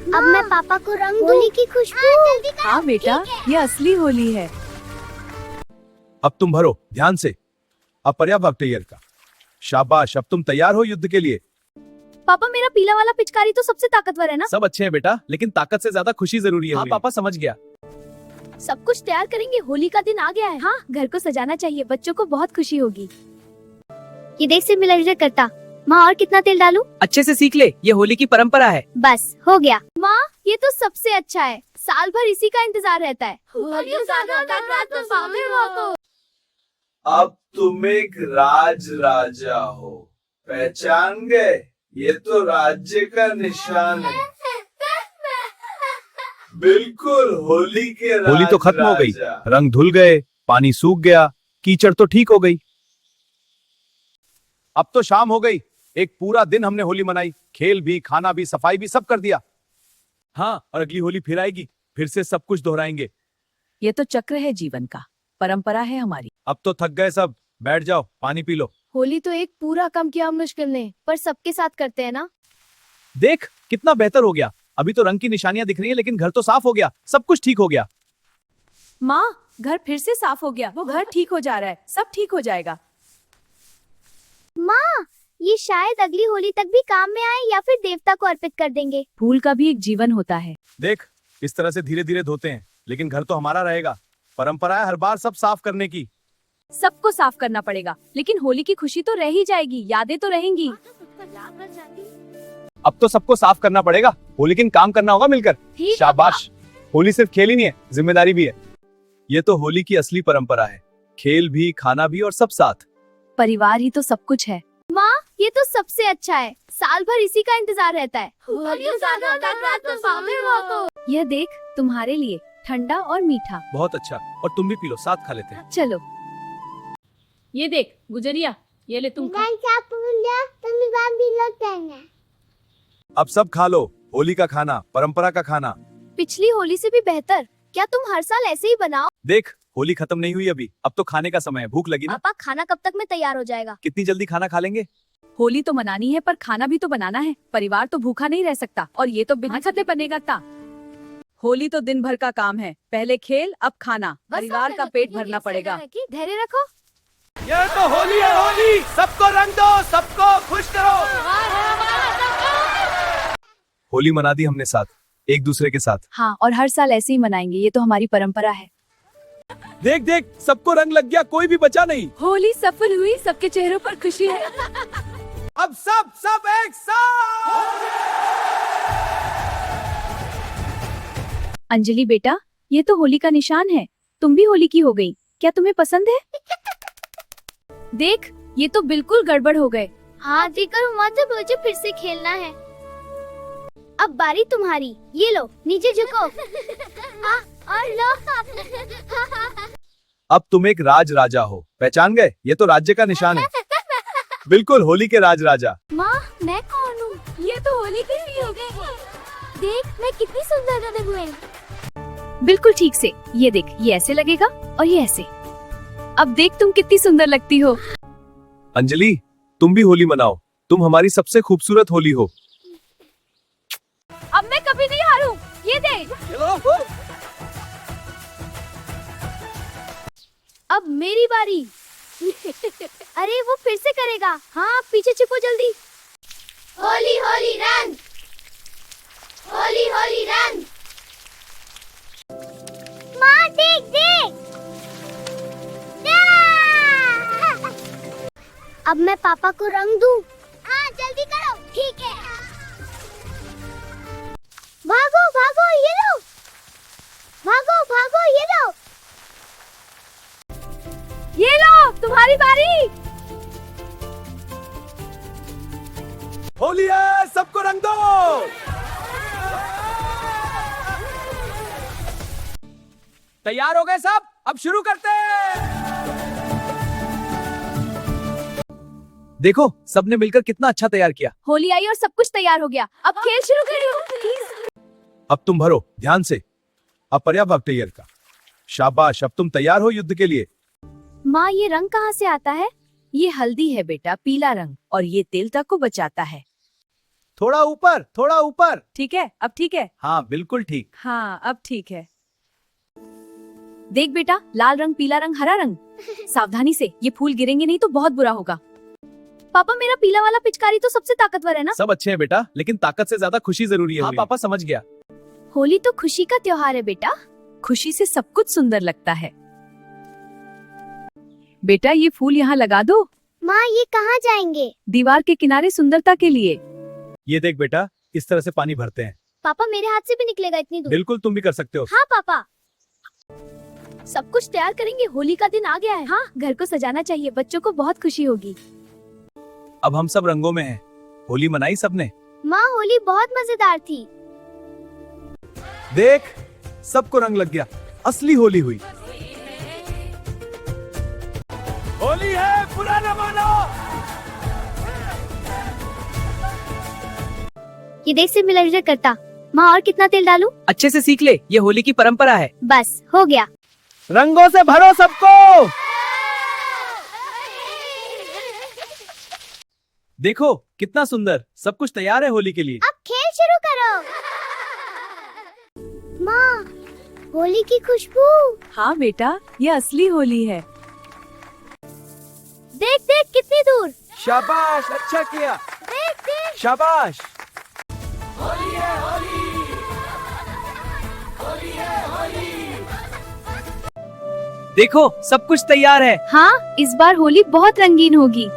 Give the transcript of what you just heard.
अब मैं पापा को रंग दूं। होली की खुशबू। हाँ बेटा, ये असली होली है। अब तुम भरो ध्यान से। अब पर्याप्त वक्त है ईयर का। शाबाश, अब तुम तैयार हो युद्ध के लिए। पापा, मेरा पीला वाला पिचकारी तो सबसे ताकतवर है ना? सब अच्छे हैं बेटा, लेकिन ताकत से ज्यादा खुशी जरूरी है। हाँ पापा, समझ गया। सब कुछ तैयार करेंगे, होली का दिन आ गया है। हाँ, घर को सजाना चाहिए, बच्चों को बहुत खुशी होगी। ये देख सिमुलेटर करता। माँ, और कितना तेल डालूं? अच्छे से सीख ले, ये होली की परंपरा है। बस हो गया। माँ, ये तो सबसे अच्छा है, साल भर इसी का इंतजार रहता है। अब तुम एक राज राजा हो, पहचान गए? ये तो राज्य का निशान है। बिल्कुल होली के होली तो खत्म हो गई, रंग धुल गए, पानी सूख गया, कीचड़ तो ठीक हो गई। अब तो शाम हो गई। एक पूरा दिन हमने होली मनाई, खेल भी, खाना भी, सफाई भी, सब कर दिया। हाँ, और अगली होली फिर आएगी, फिर से सब कुछ दोहराएंगे। ये तो चक्र है जीवन का, परंपरा है हमारी। अब तो थक गए सब, बैठ जाओ, पानी पी लो। होली तो एक पूरा काम किया मुश्किल ने, पर सबके साथ करते हैं ना। देख कितना बेहतर हो गया। अभी तो रंग की निशानियां दिख रही हैं, लेकिन घर तो साफ हो गया, सब कुछ ठीक हो गया। माँ, घर फिर से साफ हो गया, वो घर ठीक हो जा रहा है, सब ठीक हो जाएगा। माँ, ये शायद अगली होली तक भी काम में आए या फिर देवता को अर्पित कर देंगे। फूल का भी एक जीवन होता है। देख, इस तरह से धीरे धीरे धोते हैं, लेकिन घर तो हमारा रहेगा। परंपरा है हर बार सब साफ करने की। सबको साफ करना पड़ेगा, लेकिन होली की खुशी तो रह ही जाएगी, यादें तो रहेंगी। अब तो सबको साफ करना पड़ेगा, वो लेकिन काम करना होगा मिलकर। शाबाश, होली सिर्फ खेल ही नहीं है, जिम्मेदारी भी है। ये तो होली की असली परंपरा है, खेल भी, खाना भी और सब साथ। परिवार ही तो सब कुछ है। माँ, ये तो सबसे अच्छा है, साल भर इसी का इंतजार रहता है। यह देख, तुम्हारे लिए ठंडा और मीठा। बहुत अच्छा, और तुम भी पी लो, साथ खा लेते हैं। चलो। ये देख गुजरिया, ये ले तुम खा। अब सब खा लो, होली का खाना, परंपरा का खाना। पिछली होली से भी बेहतर। क्या तुम हर साल ऐसे ही बनाओ? देख, होली खत्म नहीं हुई अभी, अब तो खाने का समय है। भूख लगी ना? पापा, खाना कब तक में तैयार हो जाएगा? कितनी जल्दी खाना खा लेंगे? होली तो मनानी है, पर खाना भी तो बनाना है। परिवार तो भूखा नहीं रह सकता, और ये तो बिना खाते बनेगा ता। होली तो दिन भर का काम है, पहले खेल, अब खाना। परिवार का पेट भरना पड़ेगा। धैर्य रखो। ये तो होली है, होली। सबको रंग दो, सबको खुश करो। होली मना दी हमने साथ, एक दूसरे के साथ। हाँ, और हर साल ऐसे ही मनाएंगे, ये तो हमारी परंपरा है। देख देख, सबको रंग लग गया, कोई भी बचा नहीं। होली सफल हुई, सबके चेहरों पर खुशी है। अब सब एक साथ। अंजलि बेटा, ये तो होली का निशान है, तुम भी होली की हो गई। क्या तुम्हें पसंद है? देख, ये तो बिल्कुल गड़बड़ हो गए। हाँ देखकर मत, मुझे फिर से खेलना है। अब बारी तुम्हारी, ये लो, नीचे झुको। और लो। अब तुम एक राज राजा हो, पहचान गए? ये तो राज्य का निशान है। बिल्कुल होली के राज राजा। माँ, मैं कौन हूँ? ये तो होली की ही हो गई। देख, मैं कितनी सुंदर लग रही हूँ। बिल्कुल ठीक से। ये देख, ये ऐसे लगेगा और ये ऐसे। अब देख तुम कितनी सुंदर लगती हो। अंजलि, तुम भी होली मनाओ, तुम हमारी सबसे खूबसूरत होली हो। अब मैं कभी नहीं हारूं, ये देख। अब मेरी बारी। अरे वो फिर से करेगा। हाँ, पीछे छिपो जल्दी। होली होली रंग, होली होली रंग। माँ देख देख। अब मैं पापा को रंग दूं। हाँ जल्दी करो। ठीक है। भागो भागो, ये लो। भागो भागो, ये लो। ये लो, तुम्हारी बारी। होली है, सबको रंग दो। तैयार हो गए सब? अब शुरू करते हैं। देखो, सबने मिलकर कितना अच्छा तैयार किया। होली आई और सब कुछ तैयार हो गया, अब खेल शुरू करो। अब तुम भरो ध्यान से। अब पर्याप्त वक्त है ईयर का। शाबाश, अब तुम तैयार हो युद्ध के लिए। माँ, ये रंग कहाँ से आता है? ये हल्दी है बेटा, पीला रंग, और ये तेलता को बचाता है। थोड़ा ऊपर, थोड़ा ऊपर। ठीक है, अब ठीक है। हाँ बिल्कुल ठीक। हाँ, अब ठीक है। देख बेटा, लाल रंग, पीला रंग, हरा रंग। सावधानी से, ये फूल गिरेंगे नहीं तो बहुत बुरा होगा। पापा मेरा पीला वाला पिचकारी तो सबसे ताकतवर है ना। सब अच्छे हैं बेटा, लेकिन ताकत से ज्यादा खुशी जरूरी है। हाँ पापा समझ गया। होली तो खुशी का त्योहार है बेटा। खुशी से सब कुछ सुंदर लगता है। बेटा, ये फूल यहाँ लगा दो। माँ ये कहाँ जाएंगे? दीवार के किनारे सुंदरता के लिए। ये देख बेटा, इस तरह से पानी भरते हैं। पापा मेरे हाथ से भी निकलेगा इतनी दूर? बिल्कुल, तुम भी कर सकते हो। हाँ पापा। सब कुछ तैयार करेंगे, होली का दिन आ गया है। हाँ, घर को सजाना चाहिए, बच्चों को बहुत खुशी होगी। अब हम सब रंगों में हैं। होली मनाई सबने। माँ होली बहुत मजेदार थी। देख, सबको रंग लग गया। असली होली हुई। होली है, बुरा न मानो। ये देख से मिलर करता। माँ और कितना तेल डालूं? अच्छे से सीख ले, ये होली की परंपरा है। बस हो गया। रंगों से भरो सबको। देखो कितना सुंदर, सब कुछ तैयार है होली के लिए। अब खेल शुरू करो। माँ, होली की खुशबू। हाँ बेटा, ये असली होली है। देख देख कितनी दूर। शाबाश, अच्छा किया। देख देख। शाबाश। देखो, सब कुछ तैयार है। हाँ, इस बार होली बहुत रंगीन होगी।